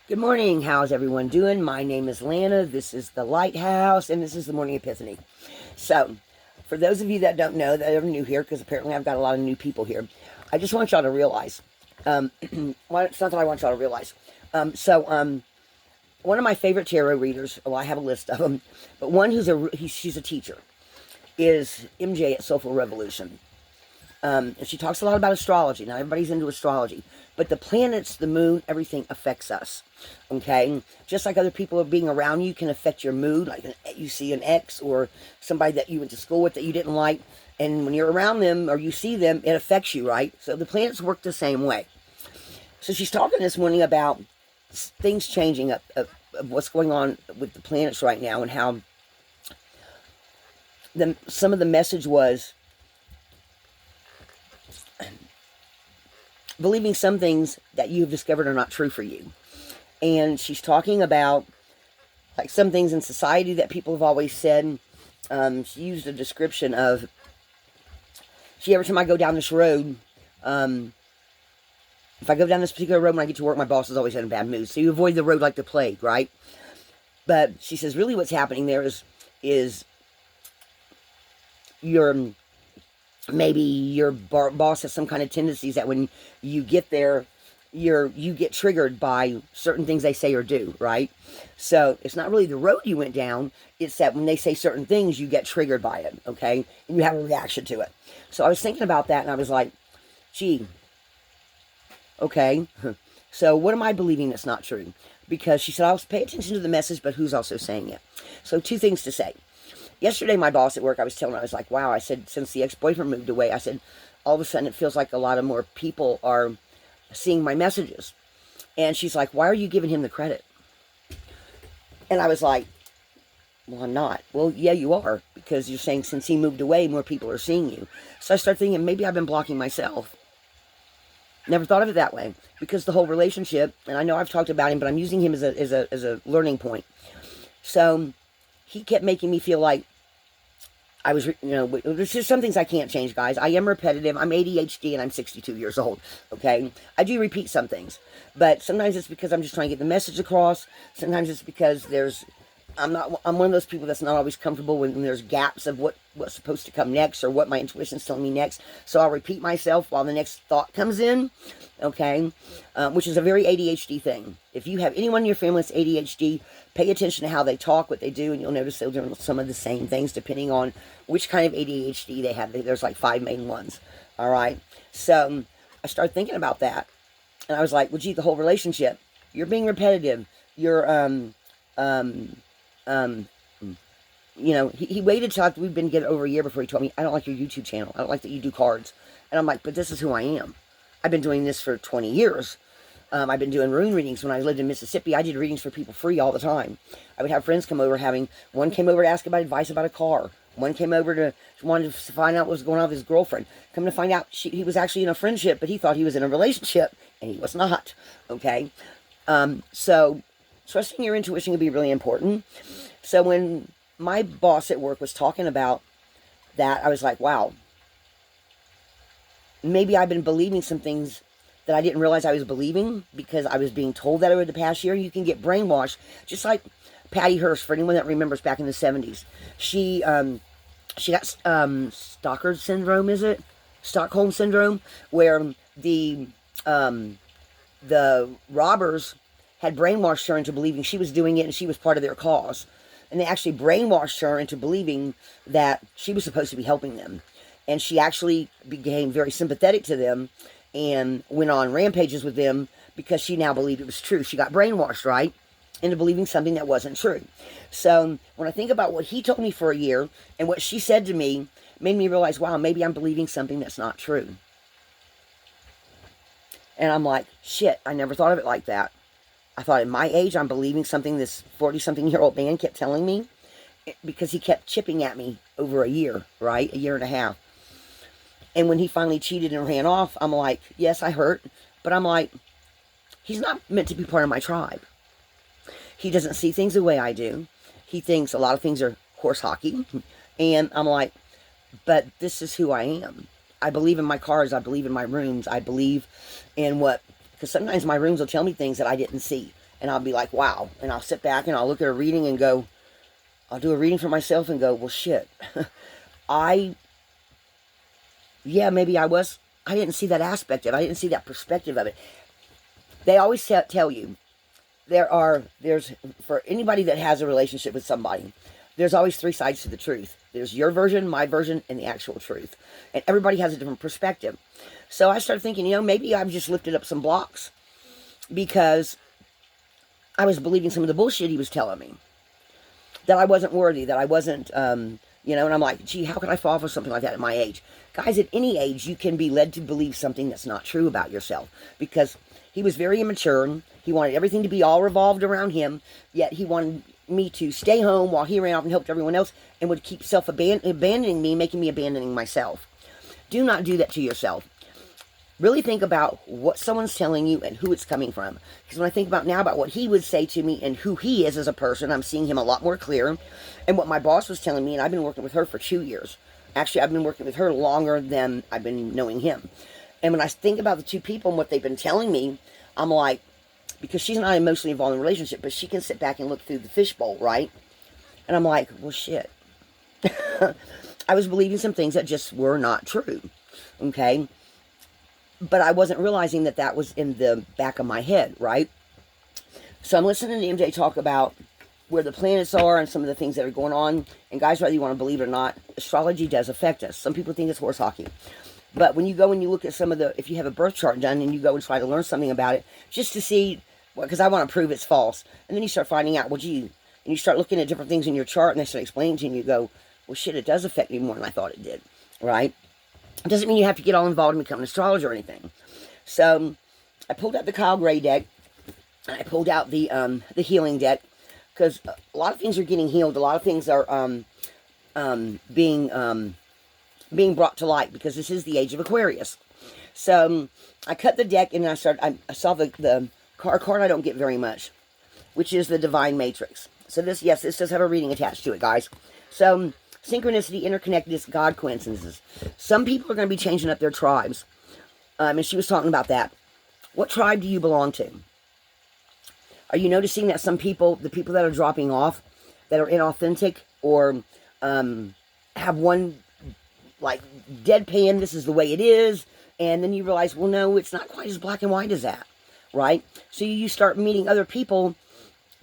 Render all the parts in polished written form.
Good morning. How's everyone doing? My name is Lana. This is the Lighthouse, and this is the Morning Epiphany. So, for those of you that don't know, that are new here, because apparently I've got a lot of new people here, I just want y'all to realize. Well, it's not that I want y'all to realize. One of my favorite tarot readers. Well, I have a list of them, but one she's a teacher is MJ at Soulful Revolution. And she talks a lot about astrology. Now, everybody's into astrology. But the planets, the moon, everything affects us. Okay? Just like other people being around you can affect your mood. Like you see an ex or somebody that you went to school with that you didn't like. And when you're around them or you see them, it affects you, right? So the planets work the same way. So she's talking this morning about things changing of what's going on with the planets right now and how some of the message was believing some things that you've discovered are not true for you. And she's talking about like some things in society that people have always said. She used a description of, every time I go down this road, if I go down this particular road when I get to work, my boss is always in a bad mood. So you avoid the road like the plague, right? But she says really what's happening there is maybe your boss has some kind of tendencies that when you get there, you get triggered by certain things they say or do, right? So it's not really the road you went down, it's that when they say certain things, you get triggered by it, okay? And you have a reaction to it. So I was thinking about that, and I was like, gee, okay, so what am I believing that's not true? Because she said, I'll pay attention to the message, but who's also saying it? So two things to say. Yesterday, my boss at work, I was telling her, I was like, wow, I said, since the ex-boyfriend moved away, I said, all of a sudden it feels like a lot of more people are seeing my messages. And she's like, why are you giving him the credit? And I was like, well, I'm not. Well, yeah, you are, because you're saying since he moved away, more people are seeing you. So I started thinking, maybe I've been blocking myself. Never thought of it that way, because the whole relationship, and I know I've talked about him, but I'm using him as a learning point. So he kept making me feel like I was, there's just some things I can't change, guys. I am repetitive. I'm ADHD and I'm 62 years old, okay? I do repeat some things, but sometimes it's because I'm just trying to get the message across. Sometimes it's because I'm one of those people that's not always comfortable when there's gaps of what's supposed to come next or what my intuition's telling me next. So I'll repeat myself while the next thought comes in, okay? Which is a very ADHD thing. If you have anyone in your family that's ADHD, pay attention to how they talk, what they do, and you'll notice they'll do some of the same things depending on which kind of ADHD they have. There's like 5 main ones, all right? So I started thinking about that, and I was like, well, gee, the whole relationship, you're being repetitive. You're, he waited till after we've been together over a year before he told me, I don't like your YouTube channel. I don't like that you do cards. And I'm like, but this is who I am. I've been doing this for 20 years. I've been doing rune readings. When I lived in Mississippi, I did readings for people free all the time. I would have friends come over one came over to ask about advice about a car. One came over wanted to find out what was going on with his girlfriend. Come to find out, he was actually in a friendship, but he thought he was in a relationship, and he was not, okay? So trusting your intuition can be really important. So when my boss at work was talking about that, I was like, wow, maybe I've been believing some things that I didn't realize I was believing because I was being told that over the past year. You can get brainwashed, just like Patty Hearst, for anyone that remembers back in the 70s. She got Stockholm syndrome, is it? Stockholm syndrome, where the robbers had brainwashed her into believing she was doing it and she was part of their cause. And they actually brainwashed her into believing that she was supposed to be helping them. And she actually became very sympathetic to them and went on rampages with them because she now believed it was true. She got brainwashed, right, into believing something that wasn't true. So when I think about what he told me for a year and what she said to me, made me realize, wow, maybe I'm believing something that's not true. And I'm like, shit, I never thought of it like that. I thought at my age, I'm believing something this 40-something-year-old man kept telling me because he kept chipping at me over a year, right? A year and a half. And when he finally cheated and ran off, I'm like, yes, I hurt. But I'm like, he's not meant to be part of my tribe. He doesn't see things the way I do. He thinks a lot of things are horse hockey. And I'm like, but this is who I am. I believe in my cards. I believe in my runes. I believe in because sometimes my runes will tell me things that I didn't see. And I'll be like, wow. And I'll sit back and I'll look at a reading and go, I'll do a reading for myself and go, well, shit. Maybe I didn't see that aspect of it. I didn't see that perspective of it. They always tell you, there's, for anybody that has a relationship with somebody, there's always three sides to the truth. There's your version, my version, and the actual truth. And everybody has a different perspective. So I started thinking, maybe I've just lifted up some blocks because I was believing some of the bullshit he was telling me. That I wasn't worthy, that I wasn't, and I'm like, gee, how could I fall for something like that at my age? Guys, at any age, you can be led to believe something that's not true about yourself. Because he was very immature. He wanted everything to be all revolved around him. Yet he wanted me to stay home while he ran off and helped everyone else. And would keep abandoning me, making me abandoning myself. Do not do that to yourself. Really think about what someone's telling you and who it's coming from. Because when I think about now about what he would say to me and who he is as a person, I'm seeing him a lot more clear. And what my boss was telling me, and I've been working with her for 2 years. Actually, I've been working with her longer than I've been knowing him. And when I think about the two people and what they've been telling me, I'm like, because she's not emotionally involved in a relationship, but she can sit back and look through the fishbowl, right? And I'm like, well, shit. I was believing some things that just were not true. Okay? But I wasn't realizing that that was in the back of my head, right? So I'm listening to MJ talk about where the planets are and some of the things that are going on. And guys, whether you want to believe it or not, astrology does affect us. Some people think it's horse hockey. But when you go and you look at some of the, if you have a birth chart done and you go and try to learn something about it, just to see, because I want to prove it's false. And then you start finding out, well, gee, and you start looking at different things in your chart and they start explaining to you and you go, well, shit, it does affect me more than I thought it did, right? It doesn't mean you have to get all involved and become an astrologer or anything. So I pulled out the Kyle Gray deck, and I pulled out the healing deck, because a lot of things are getting healed. A lot of things are being brought to light, because this is the age of Aquarius. So I cut the deck, and I saw the card I don't get very much, which is the Divine Matrix. So this does have a reading attached to it, guys. So synchronicity, interconnectedness, God coincidences. Some people are going to be changing up their tribes. And she was talking about that. What tribe do you belong to? Are you noticing that some people, the people that are dropping off, that are inauthentic, or have one, like, deadpan, this is the way it is, and then you realize, well, no, it's not quite as black and white as that, right? So you start meeting other people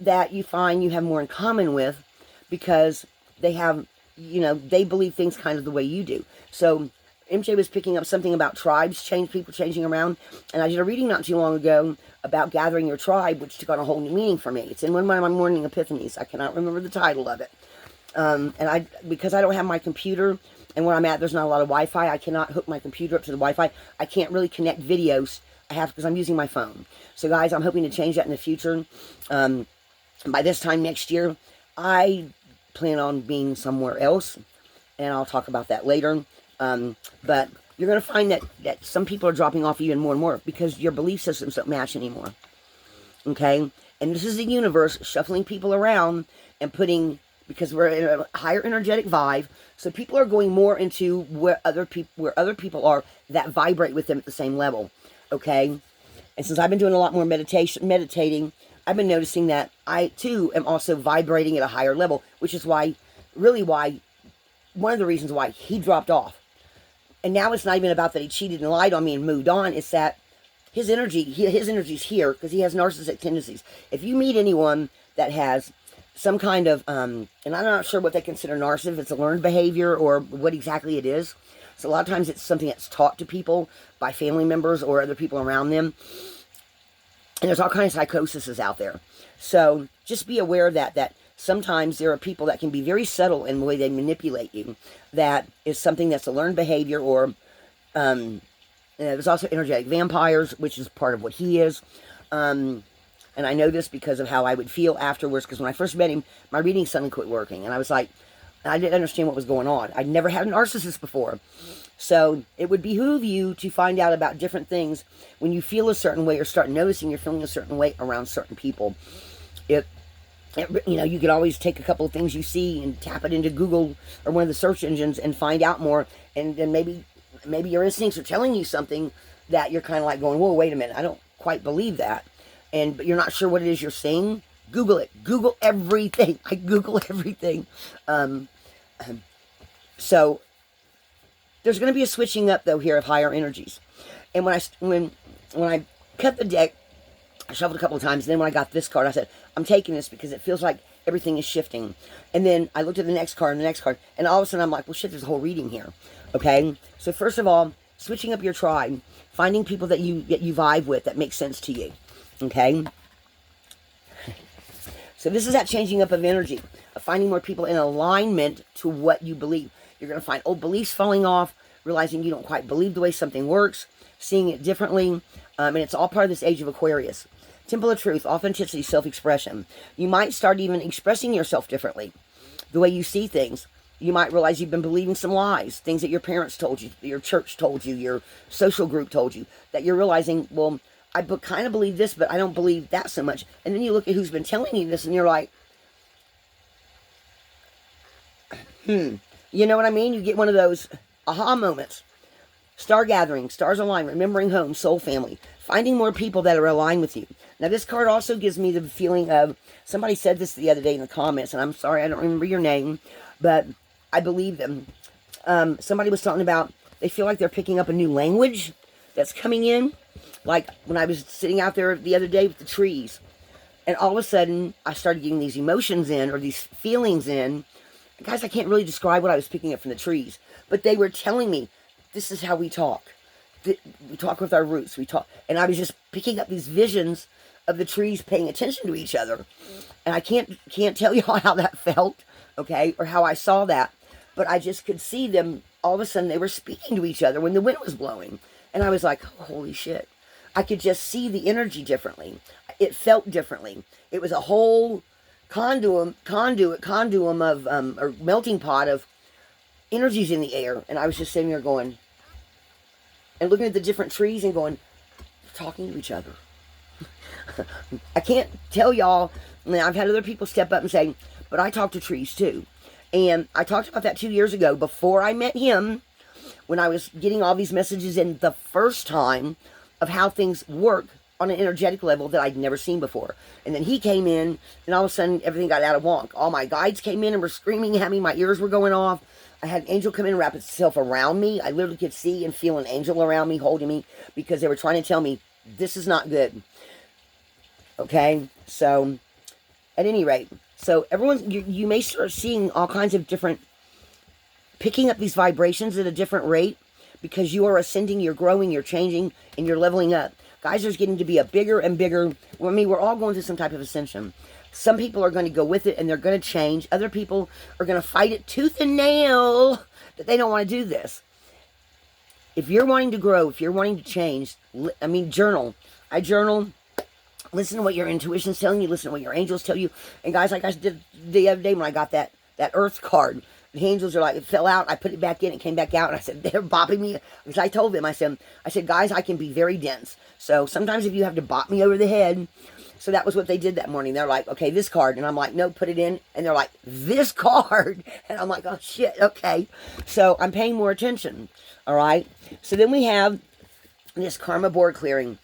that you find you have more in common with, because they have, they believe things kind of the way you do. So MJ was picking up something about tribes, people changing around, and I did a reading not too long ago about gathering your tribe, which took on a whole new meaning for me. It's in one of my morning epiphanies. I cannot remember the title of it. And because I don't have my computer, and where I'm at, there's not a lot of Wi-Fi, I cannot hook my computer up to the Wi-Fi. I can't really connect videos. I have, because I'm using my phone. So guys, I'm hoping to change that in the future. By this time next year, I plan on being somewhere else, and I'll talk about that later. But you're going to find that some people are dropping off even more and more, because your belief systems don't match anymore. Okay? And this is the universe shuffling people around and putting, because we're in a higher energetic vibe, so people are going more into where other people are that vibrate with them at the same level. Okay? And since I've been doing a lot more meditating, I've been noticing that I too am also vibrating at a higher level, which is why, one of the reasons why he dropped off. And now it's not even about that he cheated and lied on me and moved on. It's that his energy's here, because he has narcissistic tendencies. If you meet anyone that has some kind of, and I'm not sure what they consider narcissism, if it's a learned behavior or what exactly it is. So a lot of times it's something that's taught to people by family members or other people around them. And there's all kinds of psychoses out there. So just be aware that sometimes there are people that can be very subtle in the way they manipulate you. That is something that's a learned behavior, or there's also energetic vampires, which is part of what he is. And I know this because of how I would feel afterwards, because when I first met him, my reading suddenly quit working. And I was like, I didn't understand what was going on. I'd never had a narcissist before. So it would behoove you to find out about different things when you feel a certain way or start noticing you're feeling a certain way around certain people. You can always take a couple of things you see and tap it into Google or one of the search engines and find out more. And then maybe your instincts are telling you something that you're kind of like going, whoa, wait a minute, I don't quite believe that. but you're not sure what it is you're seeing, Google it. Google everything. I Google everything. So there's going to be a switching up, though, here of higher energies. And when I cut the deck, I shuffled a couple of times. And then when I got this card, I said, I'm taking this because it feels like everything is shifting. And then I looked at the next card and the next card. And all of a sudden, I'm like, well, shit, there's a whole reading here. Okay? So first of all, switching up your tribe. Finding people that you vibe with that make sense to you. Okay? So this is that changing up of energy, of finding more people in alignment to what you believe. You're going to find old beliefs falling off, realizing you don't quite believe the way something works, seeing it differently, and it's all part of this age of Aquarius. Temple of Truth, authenticity, self-expression. You might start even expressing yourself differently, the way you see things. You might realize you've been believing some lies, things that your parents told you, your church told you, your social group told you, that you're realizing, well, I kind of believe this, but I don't believe that so much. And then you look at who's been telling you this, and you're like, you know what I mean? You get one of those aha moments. Star gathering, stars align, remembering home, soul family, finding more people that are aligned with you. Now, this card also gives me the feeling of, somebody said this the other day in the comments, and I'm sorry, I don't remember your name, but I believe them. Somebody was talking about, they feel like they're picking up a new language that's coming in. Like when I was sitting out there the other day with the trees, and all of a sudden I started getting these emotions in, or these feelings in. Guys, I can't really describe what I was picking up from the trees, but they were telling me, this is how we talk. We talk with our roots. We talk, and I was just picking up these visions of the trees paying attention to each other. And I can't tell y'all how that felt, okay, or how I saw that, but I just could see them. All of a sudden, they were speaking to each other when the wind was blowing, and I was like, oh, holy shit. I could just see the energy differently. It felt differently. It was a whole conduit of, or melting pot of energies in the air. And I was just sitting there going, and looking at the different trees and going, talking to each other. I can't tell y'all, I've had other people step up and say, but I talk to trees too. And I talked about that 2 years ago before I met him, when I was getting all these messages in the first time, of how things work on an energetic level that I'd never seen before. And then he came in, and all of a sudden, everything got out of wonk. All my guides came in and were screaming at me. My ears were going off. I had an angel come in and wrap itself around me. I literally could see and feel an angel around me, holding me, because they were trying to tell me, this is not good. Okay? So, at any rate, so everyone, you may start seeing all kinds of different, picking up these vibrations at a different rate, because you are ascending, you're growing, you're changing, and you're leveling up. Guys, there's getting to be a bigger and bigger, I mean, we're all going through some type of ascension. Some people are going to go with it, and they're going to change. Other people are going to fight it tooth and nail that they don't want to do this. If you're wanting to grow, if you're wanting to change, journal. I journal. Listen to what your intuition's telling you. Listen to what your angels tell you. And guys, like I did the other day when I got that Earth card, the angels are like, it fell out. I put it back in. It came back out. And I said, they're bopping me. Because I told them, I said, guys, I can be very dense. So sometimes if you have to bop me over the head. So that was what they did that morning. They're like, okay, this card. And I'm like, no, put it in. And they're like, this card. And I'm like, oh, shit, okay. So I'm paying more attention. All right. So then we have this karma board clearing.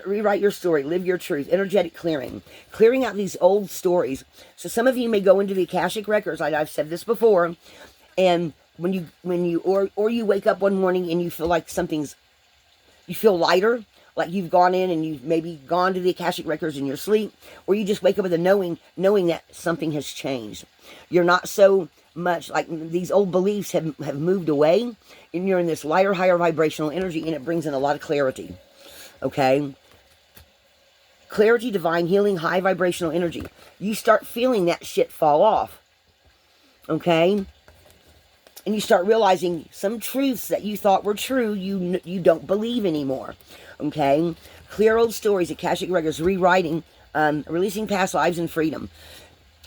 Rewrite your story, live your truth, energetic clearing, clearing out these old stories. So some of you may go into the Akashic records, like I've said this before, and when you wake up one morning and you feel like you feel lighter, like you've gone in and you've maybe gone to the Akashic records in your sleep, or you just wake up with a knowing that something has changed. You're not so much like these old beliefs have moved away, and you're in this lighter, higher vibrational energy, and it brings in a lot of clarity. Okay? Clarity, divine healing, high vibrational energy. You start feeling that shit fall off. Okay? And you start realizing some truths that you thought were true, you don't believe anymore. Okay? Clear old stories, Akashic records, rewriting, releasing past lives and freedom.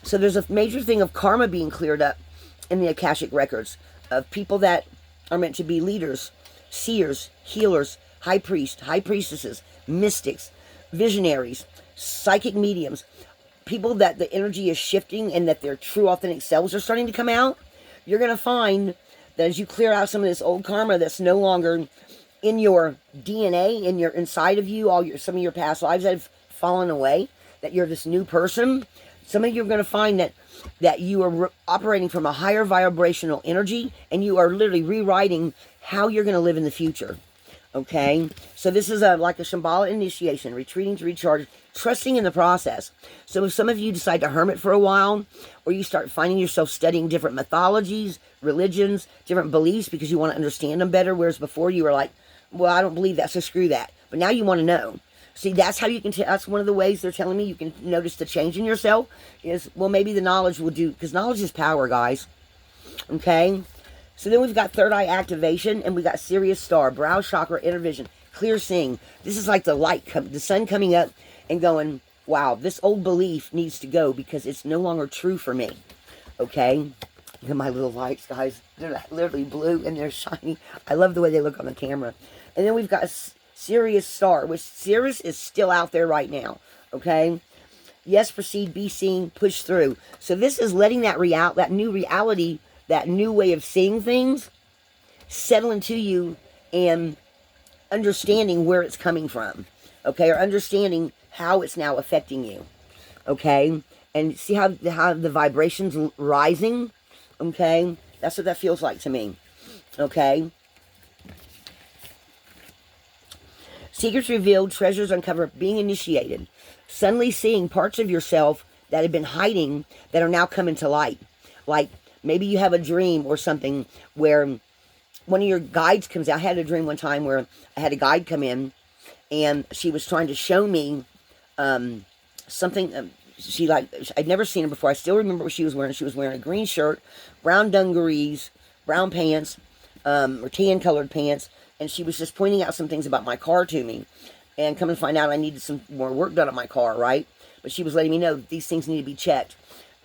So there's a major thing of karma being cleared up in the Akashic records of people that are meant to be leaders, seers, healers, high priests, high priestesses, mystics, visionaries, psychic mediums, people that the energy is shifting and that their true authentic selves are starting to come out. You're going to find that as you clear out some of this old karma that's no longer in your DNA, inside of you, some of your past lives that have fallen away, that you're this new person. Some of you are going to find that you are operating from a higher vibrational energy, and you are literally rewriting how you're going to live in the future. Okay, so this is like a Shambhala initiation, retreating to recharge, trusting in the process. So if some of you decide to hermit for a while, or you start finding yourself studying different mythologies, religions, different beliefs because you want to understand them better, whereas before you were like, well, I don't believe that, so screw that. But now you want to know. See, that's how you can, that's one of the ways they're telling me you can notice the change in yourself is, well, maybe the knowledge will do, because knowledge is power, guys. Okay? So then we've got third eye activation, and we got Sirius Star, brow chakra, inner vision, clear seeing. This is like the light, the sun coming up and going, wow, this old belief needs to go because it's no longer true for me. Okay? Look at my little lights, guys. They're literally blue and they're shiny. I love the way they look on the camera. And then we've got Sirius Star, which Sirius is still out there right now. Okay? Yes, proceed, be seen, push through. So this is letting that new reality, that new way of seeing things, settle into you and understanding where it's coming from. Okay? Or understanding how it's now affecting you. Okay? And see how the vibrations rising? Okay? That's what that feels like to me. Okay? Secrets revealed, treasures uncovered, being initiated. Suddenly seeing parts of yourself that have been hiding that are now coming to light. Like, maybe you have a dream or something where one of your guides comes out. I had a dream one time where I had a guide come in, and she was trying to show me something. I'd never seen her before. I still remember what she was wearing. She was wearing a green shirt, brown dungarees, brown pants, or tan colored pants, and she was just pointing out some things about my car to me. And come and find out I needed some more work done on my car, right? But she was letting me know that these things need to be checked.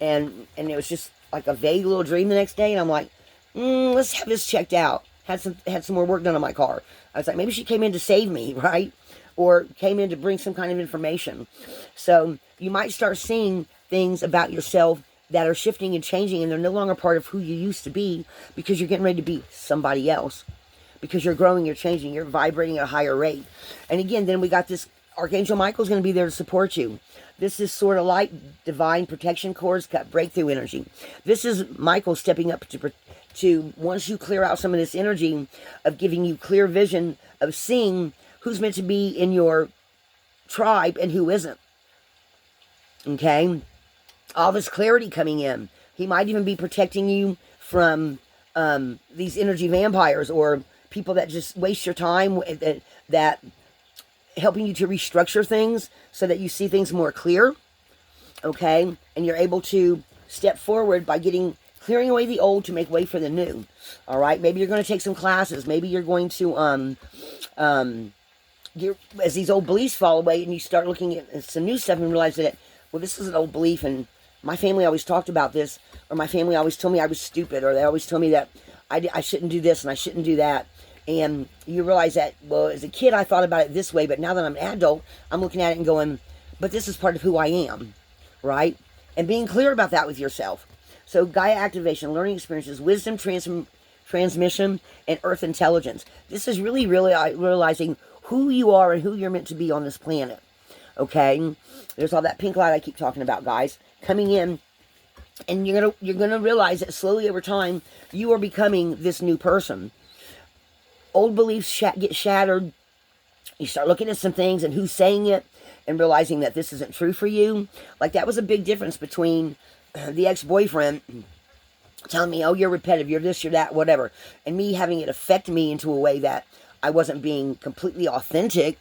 And it was just like a vague little dream the next day, and I'm like, let's have this checked out. Had some more work done on my car. I was like, maybe she came in to save me, right? Or came in to bring some kind of information. So you might start seeing things about yourself that are shifting and changing, and they're no longer part of who you used to be because you're getting ready to be somebody else. Because you're growing, you're changing, you're vibrating at a higher rate. And again, then we got this, Archangel Michael's going to be there to support you. This is sort of light, divine protection cords, got breakthrough energy. This is Michael stepping up to once you clear out some of this energy of giving you clear vision of seeing who's meant to be in your tribe and who isn't. Okay? All this clarity coming in. He might even be protecting you from these energy vampires or people that just waste your time, that helping you to restructure things so that you see things more clear. Okay? And you're able to step forward by clearing away the old to make way for the new. All right? Maybe you're going to take some classes. Maybe you're going to as these old beliefs fall away and you start looking at some new stuff and realize that, well, this is an old belief and my family always talked about this, or my family always told me I was stupid, or they always told me that I shouldn't do this and I shouldn't do that. And you realize that, well, as a kid I thought about it this way, but now that I'm an adult, I'm looking at it and going, but this is part of who I am, right? And being clear about that with yourself. So Gaia activation, learning experiences, wisdom transmission, and earth intelligence. This is really realizing who you are and who you're meant to be on this planet. Okay? There's all that pink light I keep talking about, guys, coming in. And you're gonna realize that slowly over time, you are becoming this new person. Old beliefs get shattered. You start looking at some things and who's saying it and realizing that this isn't true for you. Like, that was a big difference between the ex-boyfriend telling me, oh, you're repetitive, you're this, you're that, whatever. And me having it affect me into a way that I wasn't being completely authentic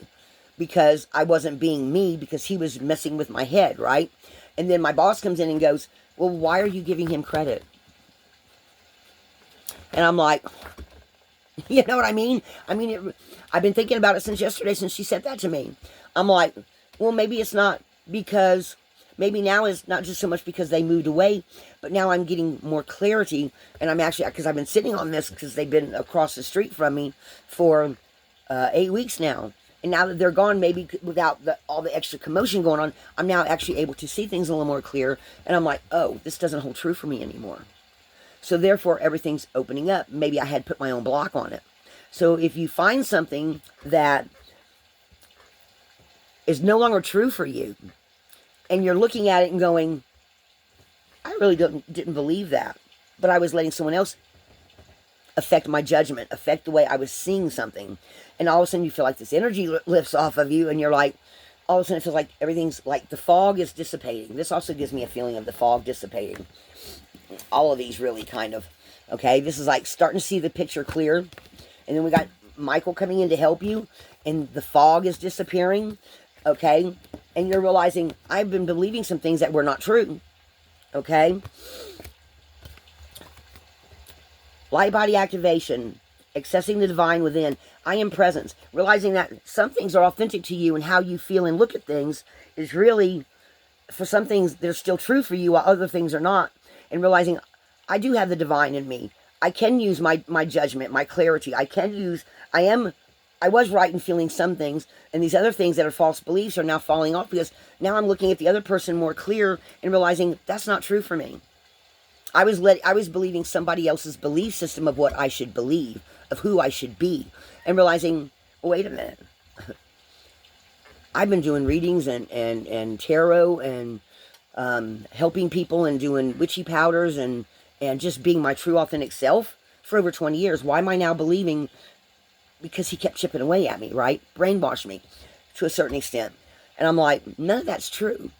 because I wasn't being me because he was messing with my head, right? And then my boss comes in and goes, well, why are you giving him credit? And I'm like, you know what I mean? I've been thinking about it since yesterday, since she said that to me. I'm like, well, maybe it's not because, maybe now it's not just so much because they moved away, but now I'm getting more clarity, and I'm actually, because I've been sitting on this because they've been across the street from me for 8 weeks now. And now that they're gone, maybe without all the extra commotion going on, I'm now actually able to see things a little more clear, and I'm like, oh, this doesn't hold true for me anymore. So therefore, everything's opening up. Maybe I had put my own block on it. So if you find something that is no longer true for you. And you're looking at it and going, I really didn't believe that. But I was letting someone else affect my judgment, affect the way I was seeing something. And all of a sudden you feel like this energy lifts off of you, and you're like, all of a sudden it feels like everything's like the fog is dissipating. This also gives me a feeling of the fog dissipating. All of these really kind of, okay, this is like starting to see the picture clear. And then we got Michael coming in to help you, and the fog is disappearing, okay? And you're realizing, I've been believing some things that were not true, okay? Light body activation, accessing the divine within. I am presence. Realizing that some things are authentic to you, and how you feel and look at things is really, for some things, they're still true for you, while other things are not. And realizing, I do have the divine in me. I can use my judgment, my clarity. I was right in feeling some things, and these other things that are false beliefs are now falling off, because now I'm looking at the other person more clear and realizing that's not true for me. I was believing somebody else's belief system of what I should believe, of who I should be, and realizing, wait a minute. I've been doing readings and tarot and helping people and doing witchy powders and just being my true authentic self for over 20 years. Why am I now believing? Because he kept chipping away at me, right? Brainwashed me to a certain extent. And I'm like, none of that's true.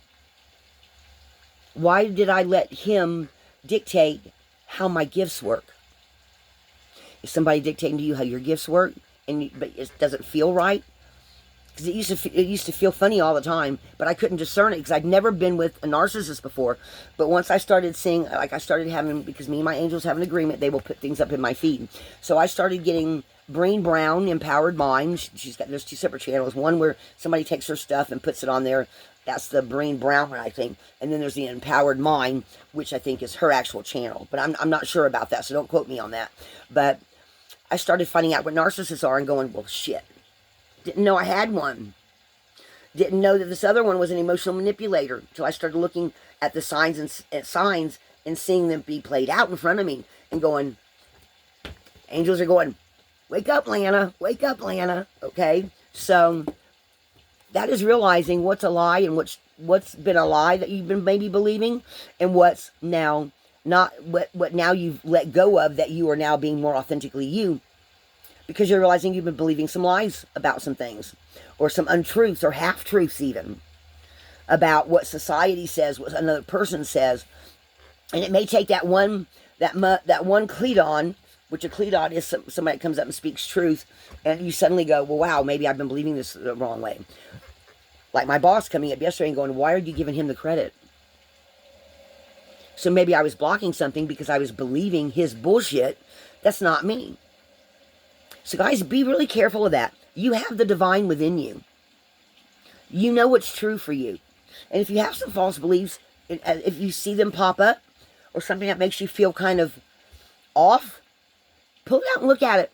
Why did I let him dictate how my gifts work? Is somebody dictating to you how your gifts work, but it doesn't feel right? Because it used to feel funny all the time, but I couldn't discern it because I'd never been with a narcissist before. But once I started seeing, like I started having, because me and my angels have an agreement, they will put things up in my feed. So I started getting Breen Brown, Empowered Mind. There's 2 separate channels. One where somebody takes her stuff and puts it on there. That's the Breen Brown one, I think. And then there's the Empowered Mind, which I think is her actual channel. But I'm not sure about that, so don't quote me on that. But I started finding out what narcissists are and going, well, shit. Didn't know I had one. Didn't know that this other one was an emotional manipulator until I started looking at the signs and seeing them be played out in front of me and going, angels are going, wake up, Lana. Wake up, Lana. Okay? So that is realizing what's a lie and what's been a lie that you've been maybe believing, and what's now not, what now you've let go of, that you are now being more authentically you. Because you're realizing you've been believing some lies about some things, or some untruths, or half-truths even, about what society says, what another person says. And it may take that one Cledon, which a Cledon is somebody that comes up and speaks truth, and you suddenly go, well, wow, maybe I've been believing this the wrong way. Like my boss coming up yesterday and going, why are you giving him the credit? So maybe I was blocking something because I was believing his bullshit. That's not me. So guys, be really careful of that. You have the divine within you. You know what's true for you. And if you have some false beliefs, if you see them pop up, or something that makes you feel kind of off, pull it out and look at it.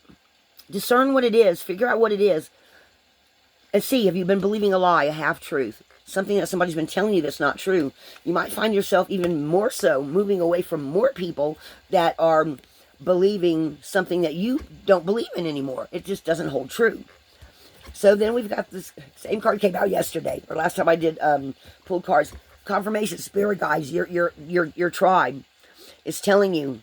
Discern what it is. Figure out what it is. And see, have you been believing a lie, a half-truth? Something that somebody's been telling you that's not true. You might find yourself even more so moving away from more people that are believing something that you don't believe in anymore. It just doesn't hold true. So then we've got this same card came out yesterday, or last time I did pulled cards. Confirmation, spirit guides, your tribe is telling you,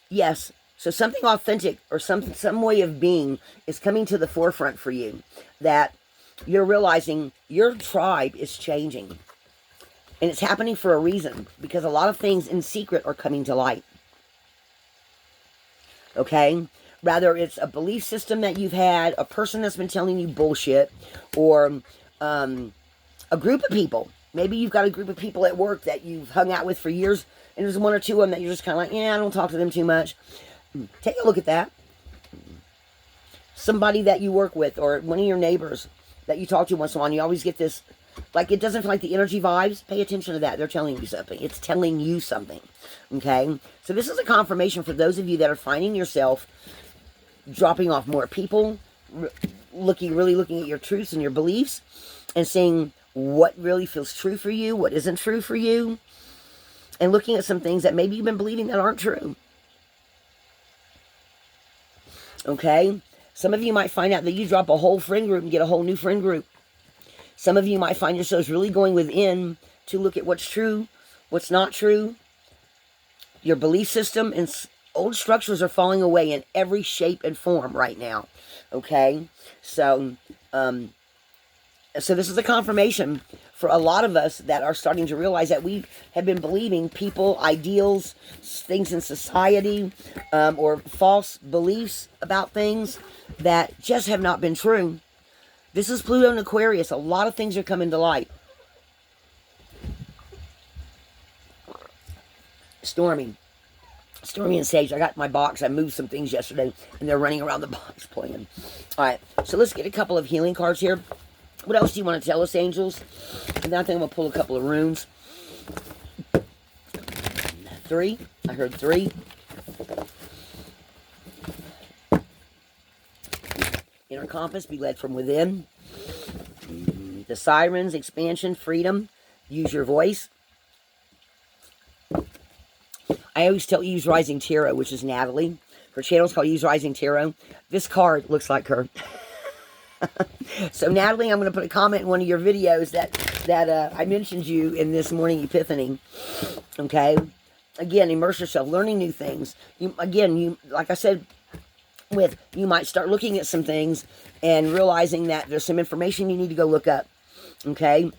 yes. So something authentic or some way of being is coming to the forefront for you, that you're realizing your tribe is changing. And it's happening for a reason, because a lot of things in secret are coming to light. Okay? Rather it's a belief system that you've had, a person that's been telling you bullshit, or a group of people. Maybe you've got a group of people at work that you've hung out with for years, and there's 1 or 2 of them that you're just kind of like, yeah, I don't talk to them too much. Take a look at that. Somebody that you work with, or one of your neighbors that you talk to once in a while, and you always get this, like, it doesn't feel like the energy vibes. Pay attention to that. They're telling you something. It's telling you something. Okay? So this is a confirmation for those of you that are finding yourself dropping off more people, really looking at your truths and your beliefs, and seeing what really feels true for you, what isn't true for you, and looking at some things that maybe you've been believing that aren't true. Okay? Some of you might find out that you drop a whole friend group and get a whole new friend group. Some of you might find yourselves really going within to look at what's true, what's not true. Your belief system and old structures are falling away in every shape and form right now. Okay? So this is a confirmation for a lot of us that are starting to realize that we have been believing people, ideals, things in society, or false beliefs about things that just have not been true. This is Pluto and Aquarius. A lot of things are coming to light. Stormy and Sage. I got my box. I moved some things yesterday, and they're running around the box playing. All right, so let's get a couple of healing cards here. What else do you want to tell us, angels? And then I think I'm going to pull a couple of runes. 3. I heard 3. Inner compass, be led from within. The sirens, expansion, freedom. Use your voice. I always tell you use Rising Tarot, which is Natalie. Her channel's called Use Rising Tarot. This card looks like her. So, Natalie, I'm going to put a comment in one of your videos that I mentioned you in this morning Epiphany. Okay? Again, immerse yourself, learning new things. You, like I said, you might start looking at some things and realizing that there's some information you need to go look up. Okay?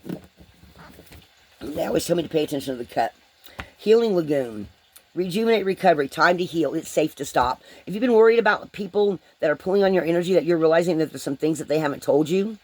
They always tell me to pay attention to the cut. Healing Lagoon. Rejuvenate, recovery, time to heal. It's safe to stop. If you've been worried about people that are pulling on your energy, that you're realizing that there's some things that they haven't told you,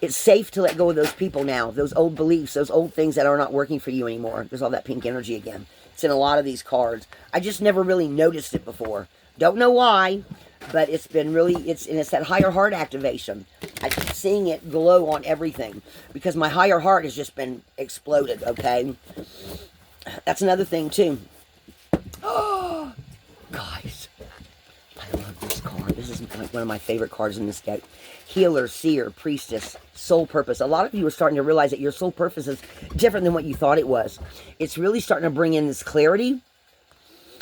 it's safe to let go of those people now. Those old beliefs, those old things that are not working for you anymore. There's all that pink energy again. It's in a lot of these cards. I just never really noticed it before. Don't know why, but it's been really, it's that higher heart activation. I keep seeing it glow on everything because my higher heart has just been exploded, okay? That's another thing, too. Oh, guys, I love this card. This is like one of my favorite cards in this deck. Healer, seer, priestess, soul purpose. A lot of you are starting to realize that your soul purpose is different than what you thought it was. It's really starting to bring in this clarity,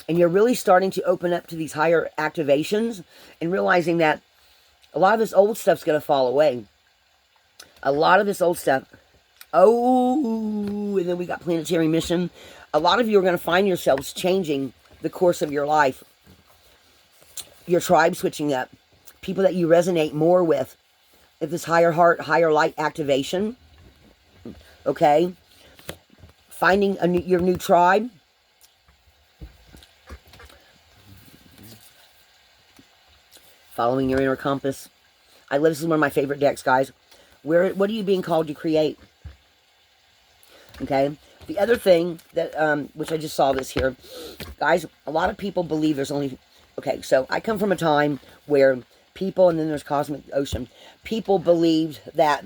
and you're really starting to open up to these higher activations and realizing that a lot of this old stuff's going to fall away. A lot of this old stuff. Oh, and then we got planetary mission. A lot of you are going to find yourselves changing the course of your life. Your tribe switching up. People that you resonate more with. If this higher heart, higher light activation. Okay. Finding your new tribe. Following your inner compass. This is one of my favorite decks, guys. What are you being called to create? Okay, the other thing that, which I just saw this here, guys, a lot of people believe there's only, okay, so I come from a time where people, and then there's cosmic ocean, people believed that,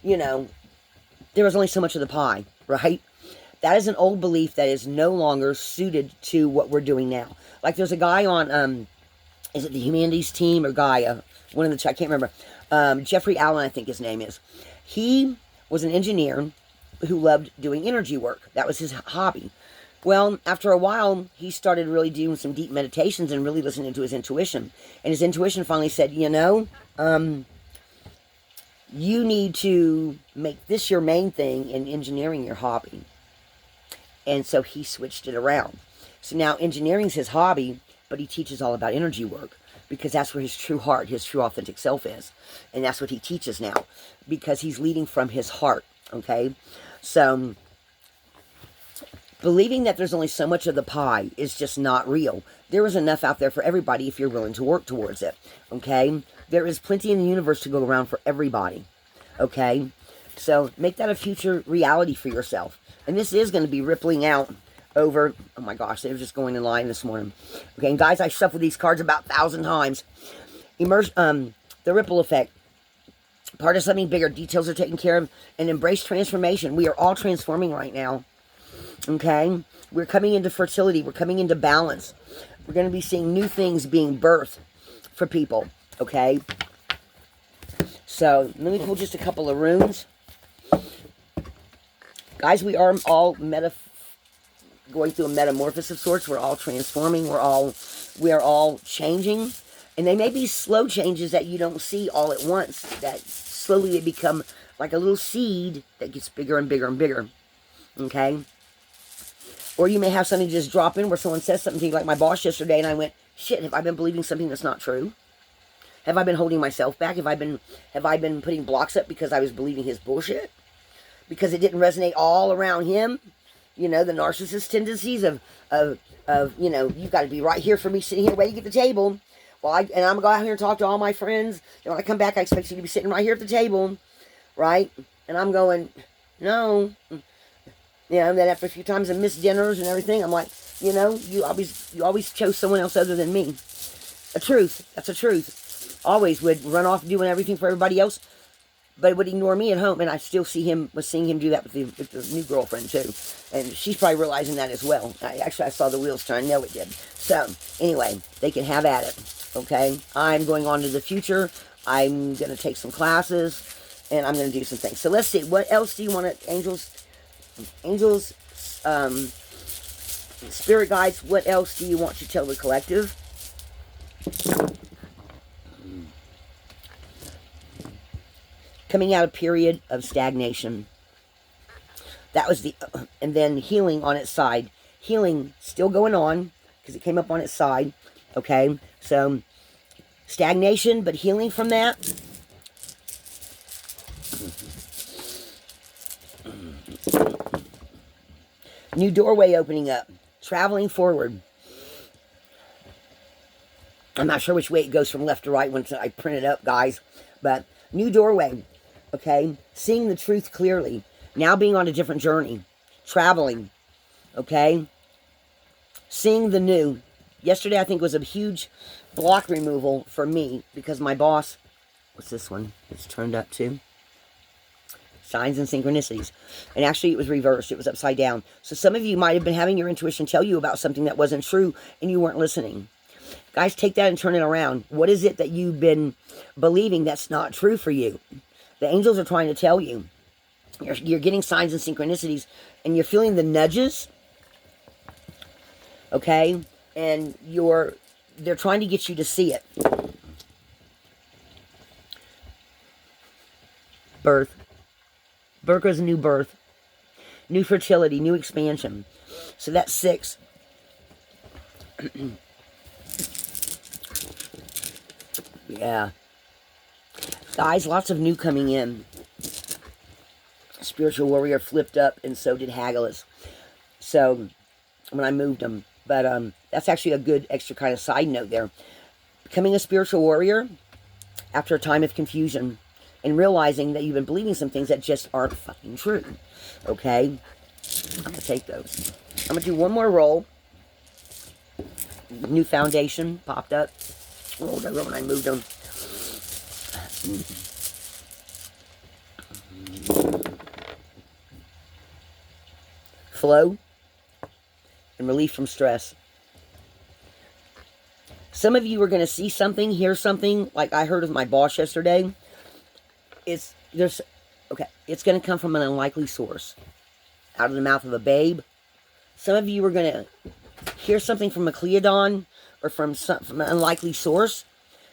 there was only so much of the pie, right? That is an old belief that is no longer suited to what we're doing now. Like there's a guy on, is it the Humanities Team or Gaia? One of the, I can't remember. Jeffrey Allen, I think his name is. He was an engineer who loved doing energy work. That was his hobby. Well, after a while, he started really doing some deep meditations and really listening to his intuition. And his intuition finally said, you need to make this your main thing and engineering your hobby. And so he switched it around. So now engineering's his hobby, but he teaches all about energy work because that's where his true heart, his true authentic self is. And that's what he teaches now because he's leading from his heart, okay? So, believing that there's only so much of the pie is just not real. There is enough out there for everybody if you're willing to work towards it, okay? There is plenty in the universe to go around for everybody, okay? So, make that a future reality for yourself. And this is going to be rippling out over, oh my gosh, they were just going in line this morning. Okay, and guys, I shuffled these cards about 1,000 times. The ripple effect. Part of something bigger. Details are taken care of. And embrace transformation. We are all transforming right now. Okay? We're coming into fertility. We're coming into balance. We're going to be seeing new things being birthed for people. Okay? So, let me pull just a couple of runes. Guys, we are all going through a metamorphosis of sorts. We're all transforming. We are all changing. And they may be slow changes that you don't see all at once. That slowly they become like a little seed that gets bigger and bigger and bigger. Okay? Or you may have something just drop in where someone says something to you, like my boss yesterday, and I went, shit, have I been believing something that's not true? Have I been holding myself back? Have I been putting blocks up because I was believing his bullshit? Because it didn't resonate all around him? You know, the narcissist tendencies of you know, you've got to be right here for me, sitting here waiting at the table. Well, and I'm going to go out here and talk to all my friends. And when I come back, I expect you to be sitting right here at the table. Right? And I'm going, no. Yeah, and then after a few times I missed dinners and everything, I'm like, you know, you always chose someone else other than me. A truth. That's a truth. Always would run off doing everything for everybody else, but would ignore me at home. And I still seeing him do that with the new girlfriend too. And she's probably realizing that as well. I saw the wheels turn. I know it did. So, anyway, they can have at it. Okay? I'm going on to the future. I'm going to take some classes, and I'm going to do some things. So, let's see. What else do you want to, angels, spirit guides, what else do you want to tell the collective? Coming out of a period of stagnation. That was and then healing on its side. Healing still going on, because it came up on its side. Okay, so stagnation, but healing from that. New doorway opening up. Traveling forward. I'm not sure which way it goes from left to right once I print it up, guys. But new doorway. Okay? Seeing the truth clearly. Now being on a different journey. Traveling. Okay? Seeing the new. Yesterday, I think, was a huge block removal for me. Because my boss... What's this one? It's turned up too. Signs and synchronicities. And actually, it was reversed. It was upside down. So some of you might have been having your intuition tell you about something that wasn't true and you weren't listening. Guys, take that and turn it around. What is it that you've been believing that's not true for you? The angels are trying to tell you. You're getting signs and synchronicities, and you're feeling the nudges. Okay? And they're trying to get you to see it. Birth. Birth is a new birth. New fertility, new expansion. So that's 6. Yeah. Guys, lots of new coming in. Spiritual warrior flipped up, and so did Haggles. So, when I moved them. But that's actually a good extra kind of side note there. Becoming a spiritual warrior after a time of confusion. And realizing that you've been believing some things that just aren't fucking true. Okay? I'm going to take those. I'm going to do one more roll. New foundation popped up. Rolled over when I moved them. Flow. And relief from stress. Some of you are going to see something, hear something, like I heard with my boss yesterday. It's going to come from an unlikely source. Out of the mouth of a babe. Some of you are going to hear something from a Cleodon or from an unlikely source.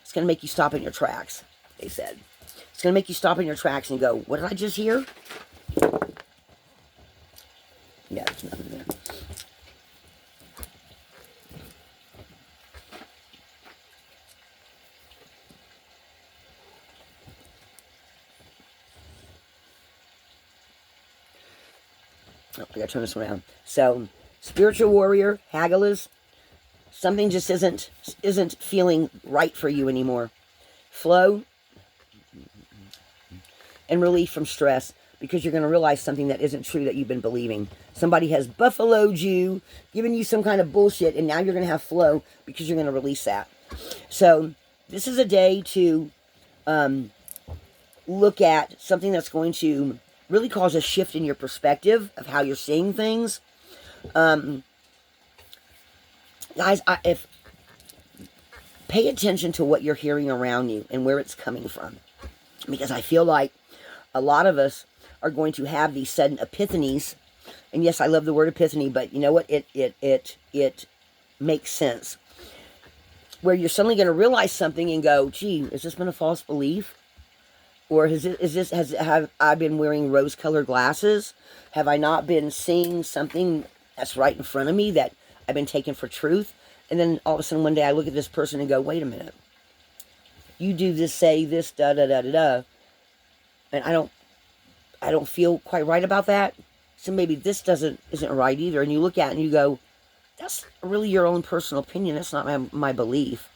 It's going to make you stop in your tracks, they said. It's going to make you stop in your tracks and go, what did I just hear? Yeah, there's nothing there. Oh, I gotta turn this around. So, spiritual warrior, Haggles, something just isn't feeling right for you anymore. Flow and relief from stress, because you're going to realize something that isn't true that you've been believing. Somebody has buffaloed you, given you some kind of bullshit, and now you're going to have flow because you're going to release that. So, this is a day to look at something that's going to really cause a shift in your perspective of how you're seeing things. Guys, pay attention to what you're hearing around you and where it's coming from. Because I feel like a lot of us are going to have these sudden epiphanies. And yes, I love the word epiphany, but you know what? It makes sense. Where you're suddenly going to realize something and go, gee, has this been a false belief? Or have I been wearing rose-colored glasses? Have I not been seeing something that's right in front of me that I've been taking for truth? And then all of a sudden one day I look at this person and go, wait a minute. You do this, say this, da da da da da. And I don't feel quite right about that. So maybe this isn't right either. And you look at it and you go, that's really your own personal opinion. That's not my belief.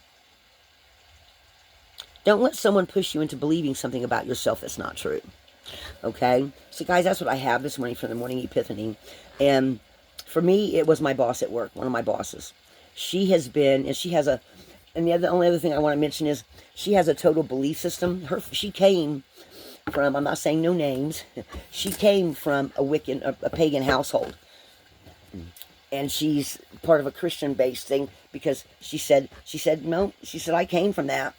Don't let someone push you into believing something about yourself that's not true. Okay? So guys, that's what I have this morning for the morning epiphany. And for me, it was my boss at work, one of my bosses. She has been, and she has a, and the only other thing I want to mention is she has a total belief system. She came from, I'm not saying no names, she came from a pagan household. And she's part of a Christian-based thing because she said, no, she said, I came from that.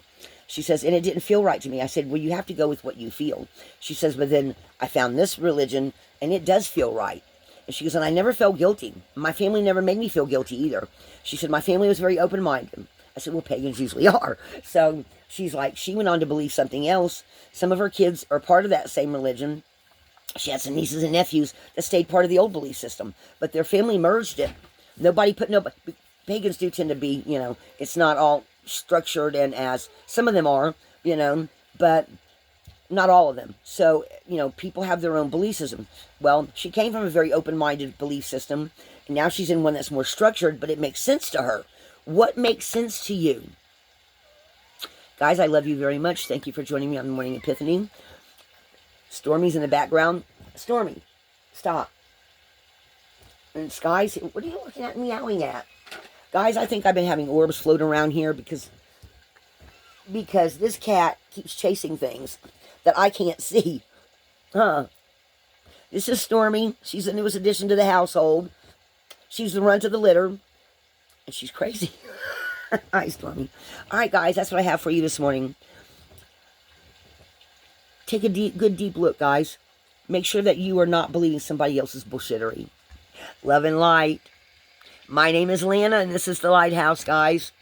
She says, and it didn't feel right to me. I said, well, you have to go with what you feel. She says, but then I found this religion, and it does feel right. And she goes, and I never felt guilty. My family never made me feel guilty either. She said, my family was very open-minded. I said, well, pagans usually are. So she's like, she went on to believe something else. Some of her kids are part of that same religion. She had some nieces and nephews that stayed part of the old belief system. But their family merged it. Pagans do tend to be, it's not all structured and as some of them are, but not all of them. So, people have their own belief system. Well, she came from a very open-minded belief system, and now she's in one that's more structured, but it makes sense to her. What makes sense to you? Guys, I love you very much. Thank you for joining me on the Morning Epiphany. Stormy's in the background. Stormy, stop. And Skies, what are you looking at and meowing at? Guys, I think I've been having orbs float around here because this cat keeps chasing things that I can't see. This is Stormy. She's the newest addition to the household. She's the runt of the litter. And she's crazy. Hi, Stormy. All right, guys, that's what I have for you this morning. Take a good deep look, guys. Make sure that you are not believing somebody else's bullshittery. Love and light. My name is Lana, and this is The Lighthouse, guys.